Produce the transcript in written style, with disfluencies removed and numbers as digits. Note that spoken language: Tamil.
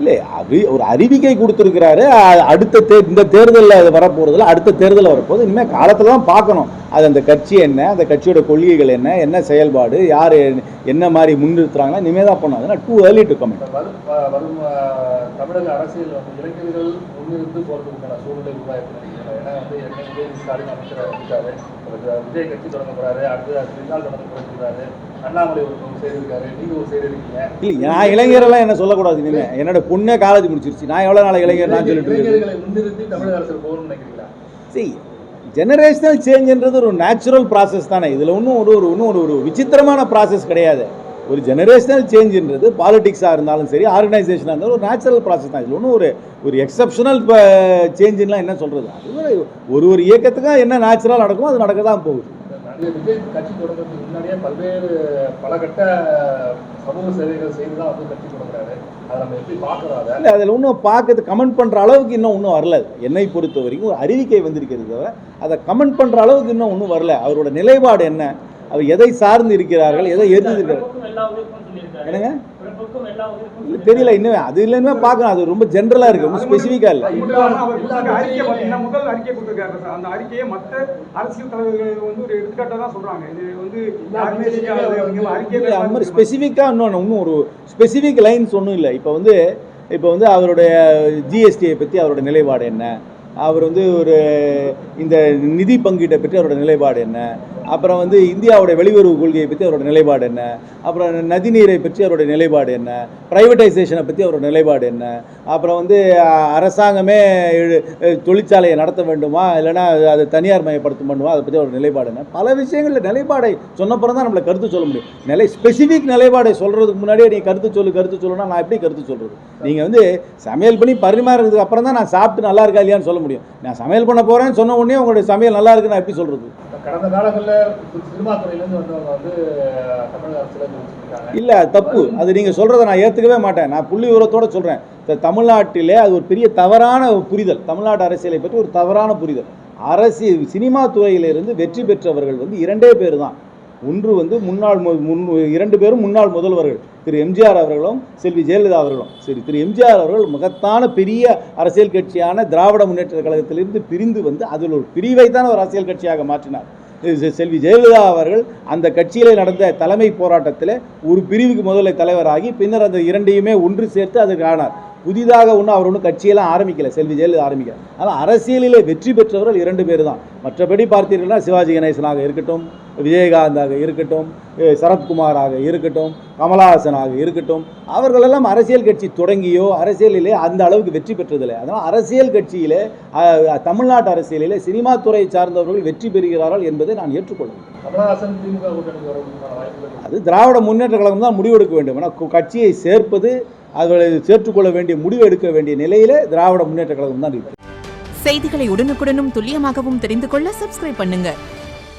இல்லை, ஒரு அறிவிக்கை கொடுத்துருக்கிறாரு. அடுத்த இந்த தேர்தலில் அது வரப்போறதுல, அடுத்த தேர்தலில் வரப்போகுது. இனிமேல் காலத்தில் தான் பார்க்கணும் அது அந்த கட்சி என்ன, அந்த கட்சியோட கொள்கைகள் என்ன, என்ன செயல்பாடு, யார் என்ன மாதிரி முன்னிறுத்துறாங்களா, இனிமேல் தான் பண்ணணும். அதனால் டூ ஏர்லி டு கமெண்ட். வரும் தமிழக அரசியல் இளைஞர்கள் முன்னிறுத்து போகிறதுக்கான சூழ்நிலை உருவாக்கி, ஏன்னா ஸ்டாலின் அமைச்சராக இருக்காரு, விஜய் கட்சி தொடங்க போறாரு, அடுத்து பின்னால் தொடங்க போறாரு, அண்ணாமலை ஒரு சைடு இருக்காரு, நீங்க ஒரு சைடு இருக்கீங்க. இல்லை, நான் இளைஞரெல்லாம் என்ன சொல்லக்கூடாது. இனிமே என்னோட பொண்ணே காலேஜ் முடிச்சிருச்சு, நான் எவ்வளோ நாள் இளைஞர் நான் சொல்லிட்டு இளைஞர்களை முன்னிறுத்தி தமிழக அரசு போகணும்னு நினைக்கிறீங்களா? சரி, ஜெனரேஷனல் சேஞ்சுன்றது ஒரு நேச்சுரல் ப்ராசஸ் தானே. இதில் இன்னும் ஒரு விசித்திரமான ப்ராசஸ் கிடையாது. ஒரு ஜெனரேஷனல் சேஞ்சுன்றது பாலிடிக்ஸாக இருந்தாலும் சரி, ஆர்கனைசேஷனாக இருந்தாலும் ஒரு நேச்சுரல் ப்ராசஸ் தான். இதில் ஒன்றும் ஒரு எக்ஸப்ஷனல் சேஞ்சுலாம் என்ன சொல்கிறது. அது ஒரு இயக்கத்துக்கு என்ன நேச்சுரலாக நடக்குமோ அது நடக்க தான் போகுது. விஜய் கட்சி தொடங்குறதுக்கு முன்னாடியே பல கட்ட சமூக சேவைகள் செய்து தான் கட்சி தொடங்குறாரு. அதை நம்ம எப்படி பார்க்குறோம்? இல்லை, அதில் இன்னும் பார்க்கறது கமெண்ட் பண்ணுற அளவுக்கு இன்னும் வரல. என்னை பொறுத்த வரைக்கும் ஒரு அறிவிக்கை வந்திருக்கிறது தவிர அதை கமெண்ட் பண்ணுற அளவுக்கு இன்னும் வரல. அவரோட நிலைப்பாடு என்ன, அவர் எதை சார்ந்து இருக்கிறார்கள், எதை எதிர்த்து என்னங்க தெரியல. இன்னும் அது இல்லைன்னா பார்க்கணும். அது ரொம்ப ஜென்ரலாக இருக்கு, ரொம்ப ஸ்பெசிஃபிக்காக இல்லை. முதல் அறிக்கை கொடுத்திருக்காரு. அந்த அறிக்கையை மற்ற அரசியல் தலைவர்கள் ஒரு எடுத்துக்காட்டாக தான் சொல்றாங்க. இது அந்த மாதிரி ஸ்பெசிஃபிக்காக இன்னும் ஒரு ஸ்பெசிஃபிக் லைன்ஸ் ஒன்றும் இல்லை. இப்போ வந்து அவருடைய ஜிஎஸ்டியை பற்றி அவரோட நிலைப்பாடு என்ன, அவர் ஒரு இந்த நிதி பங்கீட்டை பற்றி அவரோட நிலைப்பாடு என்ன, அப்புறம் இந்தியாவோட வெளியுறவு கொள்கையை பற்றி அவரோட நிலைப்பாடு என்ன, அப்புறம் நதிநீரை பற்றி அவரோட நிலைப்பாடு என்ன, ப்ரைவேட்டைசேஷனை பற்றி அவரோட நிலைப்பாடு என்ன, அப்புறம் அரசாங்கமே தொழிற்சாலையை நடத்த வேண்டுமா இல்லைனா அதை தனியார் மயப்படுத்த வேண்டுமா, அதை பற்றி அவரோட நிலைப்பாடு என்ன. பல விஷயங்களில் நிலைப்பாடை சொன்னப்புறம் தான் நம்மளை கருத்து சொல்ல முடியும். ஸ்பெசிஃபிக் நிலைப்பாடை சொல்கிறதுக்கு முன்னாடியே நீ கருத்து சொல்லுன்னா நான் எப்படி கருத்து சொல்கிறது? நீங்கள் சமையல் பண்ணி பரிமாறுறதுக்கு அப்புறம் தான் நான் சாப்பிட்டு நல்லா இருக்கா இல்லையான்னு சொல்ல முடியும். நான் சமையல் பண்ண போகிறேன்னு சொன்ன உடனே உங்களுடைய சமையல் நல்லா இருக்குன்னு நான் எப்படி சொல்கிறது? கடந்த காலங்களில் சினிமா துறையிலேருந்து வந்தவங்க தமிழக அரசியல் இல்லை, தப்பு. அது நீங்கள் சொல்கிறத நான் ஏற்றுக்கவே மாட்டேன். நான் புள்ளி விவரத்தோடு சொல்கிறேன். தமிழ்நாட்டிலே அது ஒரு பெரிய தவறான புரிதல். தமிழ்நாட்டு அரசியலை பற்றி ஒரு தவறான புரிதல். சினிமா துறையிலிருந்து வெற்றி பெற்றவர்கள் 2 பேர் தான். ஒன்று இரண்டு பேரும் முன்னாள் முதல்வர்கள், திரு எம்ஜிஆர் அவர்களும் செல்வி ஜெயலலிதா அவர்களும். சரி, திரு எம்ஜிஆர் அவர்கள் மகத்தான பெரிய அரசியல் கட்சியான திராவிட முன்னேற்ற கழகத்திலிருந்து பிரிந்து அதில் ஒரு பிரிவை தான் ஒரு அரசியல் கட்சியாக மாற்றினார். செல்வி ஜெயலலிதா அவர்கள் அந்த கட்சியிலே நடந்த தலைமை போராட்டத்தில் ஒரு பிரிவுக்கு முதல்ல தலைவராகி பின்னர் அந்த இரண்டையுமே ஒன்று சேர்த்து அதுக்கு ஆனார். புதிதாக அவர் கட்சியெல்லாம் ஆரம்பிக்கல, செல்வி ஜெயலலிதா ஆரம்பிக்கல. ஆனால் அரசியலிலே வெற்றி பெற்றவர்கள் 2 பேர் தான். மற்றபடி பார்த்தீர்கள்னா சிவாஜி கணேசனாக இருக்கட்டும், விஜயகாந்தாக இருக்கட்டும், சரத்குமாராக இருக்கட்டும், கமலஹாசனாக இருக்கட்டும், அவர்களெல்லாம் அரசியல் கட்சி தொடங்கியோ அரசியலிலே அந்த அளவுக்கு வெற்றி பெற்றதில்லை. அதனால் அரசியல் கட்சியிலே தமிழ்நாட்டு அரசியலிலே சினிமா துறையை சார்ந்தவர்கள் வெற்றி பெறுகிறார்கள் என்பதை நான் ஏற்றுக்கொள்வேன். அது திராவிட முன்னேற்ற கழகம் தான் முடிவெடுக்க வேண்டும். ஆனால் கட்சியை சேர்ப்பது, அவர்களை சேர்த்துக்கொள்ள வேண்டிய முடிவு எடுக்க வேண்டிய நிலையிலே திராவிட முன்னேற்ற கழகம் தான் இருக்கு. செய்திகளை உடனுக்குடனும் துல்லியமாகவும் தெரிந்து கொள்ள சப்ஸ்கிரைப் பண்ணுங்க.